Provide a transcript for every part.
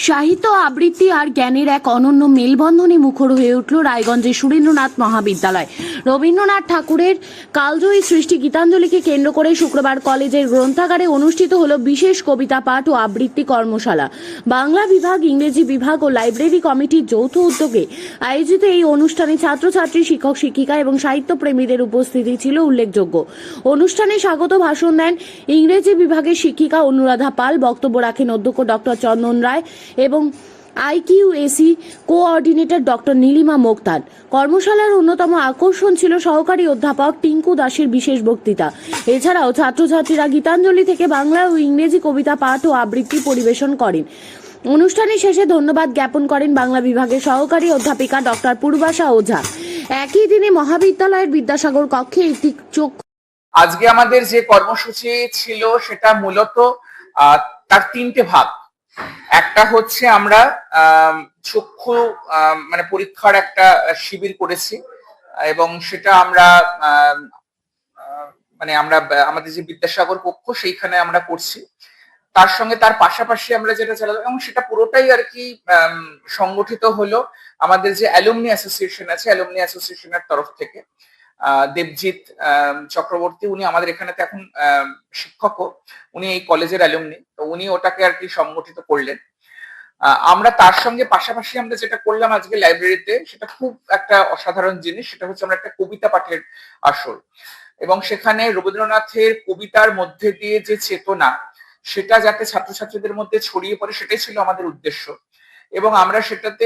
সাহিত্য আবৃত্তি আর জ্ঞানের এক অনন্য মেলবন্ধনে মুখর হয়ে উঠল রায়গঞ্জের সুরেন্দ্রনাথ মহাবিদ্যালয়। রবীন্দ্রনাথ ঠাকুরের কালজয়ী সৃষ্টি গীতাঞ্জলিকে কেন্দ্র করে শুক্রবার কলেজের গ্রন্থাগারে অনুষ্ঠিত হলো বিশেষ কবিতা পাঠ ও আবৃত্তি কর্মশালা। বাংলা বিভাগ, ইংরেজি বিভাগ ও লাইব্রেরি কমিটির যৌথ উদ্যোগে আয়োজিত এই অনুষ্ঠানে ছাত্রছাত্রী, শিক্ষক শিক্ষিকা এবং সাহিত্যপ্রেমীদের উপস্থিতি ছিল উল্লেখযোগ্য। অনুষ্ঠানে স্বাগত ভাষণ দেন ইংরেজি বিভাগের শিক্ষিকা অনুরাধা পাল, বক্তব্য রাখেন অধ্যক্ষ ডক্টর চন্দন রায় এবং IQAC coordinator doctor Nilima Moktar. কর্মশালার অন্যতম আকর্ষণ ছিল সহকারী অধ্যাপক টিঙ্কু দাসের বিশেষ বক্তৃতা। এছাড়াও ছাত্রছাত্রীরা গীতাঞ্জলি থেকে বাংলা ও ইংরেজি কবিতা পাঠ ও আবৃত্তি পরিবেশন করেন। অনুষ্ঠানের শেষে ধন্যবাদ জ্ঞাপন করেন বাংলা বিভাগের সহকারী অধ্যাপিকা ডক্টর পূর্বাশা ওঝা। একই দিনে মহাবিদ্যালয়ের বিদ্যাসাগর কক্ষে একটি আজকে আমাদের যে কর্মসূচি ছিল সেটা মূলত তার তিনটে ভাগ। একটা হচ্ছে আমরা চক্ষু মানে পরীক্ষার একটা শিবির করেছি এবং সেটা আমরা মানে আমরা আমাদের যে বিদ্যাসাগর কক্ষ সেইখানে আমরা করছি। তার সঙ্গে তার পাশাপাশি আমরা যেটা চালাবো এবং সেটা পুরোটাই আর কি সংগঠিত হলো আমাদের যে অ্যালুমনি অ্যাসোসিয়েশন আছে, অ্যালুমনি অ্যাসোসিয়েশনের তরফ থেকে। দেবজিৎ চক্রবর্তী, উনি আমাদের এখানেতে এখন শিক্ষকও, উনি এই কলেজের অ্যালুমনি, তো উনি ওটাকে আর কি সংগঠিত করলেন। আমরা তার সঙ্গে পাশাপাশি আমরা যেটা করলাম আজকে লাইব্রেরিতে, সেটা খুব একটা অসাধারণ জিনিস। সেটা হচ্ছে আমরা একটা কবিতা পাঠের আসর, এবং সেখানে রবীন্দ্রনাথের কবিতার মধ্যে দিয়ে যে চেতনা, সেটা যাতে ছাত্রছাত্রীদের মধ্যে ছড়িয়ে পড়ে, সেটাই ছিল আমাদের উদ্দেশ্য। এবং আমরা সেটাতে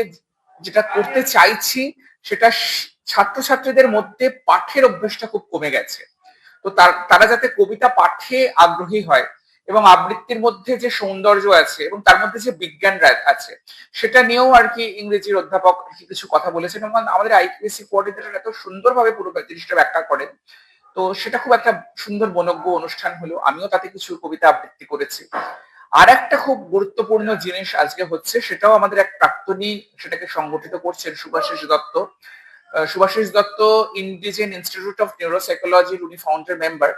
যেটা করতে চাইছি, সেটা ছাত্রছাত্রীদের মধ্যে পাঠের অভ্যেসটা খুব কমে গেছে, তো তারা যাতে কবিতা পাঠে আগ্রহী হয় এবং আবৃত্তির মধ্যে যে সৌন্দর্য আছে এবং তার মধ্যে যে বিজ্ঞান আছে, সেটা নিয়েও আর কি ইংরেজির অধ্যাপক কিছু কথা বলেছেন এবং আমাদের IQAC কোঅর্ডিনেটর এত সুন্দরভাবে পুরো জিনিসটা ব্যাখ্যা করেন। তো সেটা খুব একটা সুন্দর মনোজ্ঞ অনুষ্ঠান হলো। আমিও তাতে কিছু কবিতা আবৃত্তি করেছি। আর একটা খুব গুরুত্বপূর্ণ জিনিস আজকে হচ্ছে, সেটাও আমাদের এক প্রাক্তনী সেটাকে সংগঠিত করছেন, সুভাষিস দত্ত। সুভাষিস দত্ত ইন্ডিজেন ইনস্টিটিউট অফ নিউরোসাইকোলজির উনি ফাউন্ডার মেম্বার।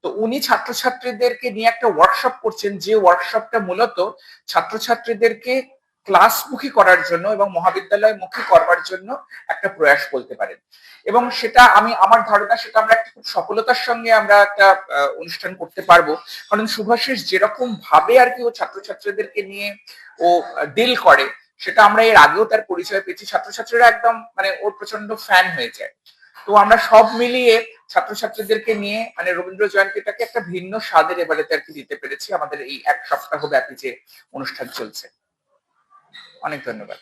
তো উনি ছাত্রছাত্রীদেরকে নিয়ে একটা ওয়ার্কশপ করছেন, যে ওয়ার্কশপটা মূলত ছাত্রছাত্রীদেরকে ক্লাসমুখী করার জন্য এবং মহাবিদ্যালয় মুখী করবার জন্য একটা প্রয়াস বলতে পারেন। এবং সেটা আমার ধারণা সেটা আমরা একটা খুব সফলতার সঙ্গে আমরা একটা অনুষ্ঠান করতে পারবো, কারণ সুভাষিস যেরকম ভাবে আর কি ও ছাত্রছাত্রীদেরকে নিয়ে ও ডিল করে, সেটা আমরা এর আগেও তার পরিচয় পেয়েছি। ছাত্রছাত্রীরা একদম মানে ওর প্রচন্ড ফ্যান হয়ে যায়। তো আমরা সব মিলিয়ে ছাত্রছাত্রীদেরকে নিয়ে মানে রবীন্দ্র জয়ন্তীটাকে একটা ভিন্ন স্বাদের এবারেতে আর কি দিতে পেরেছি আমাদের এই এক সপ্তাহ ব্যাপী যে অনুষ্ঠান চলছে। অনেক ধন্যবাদ।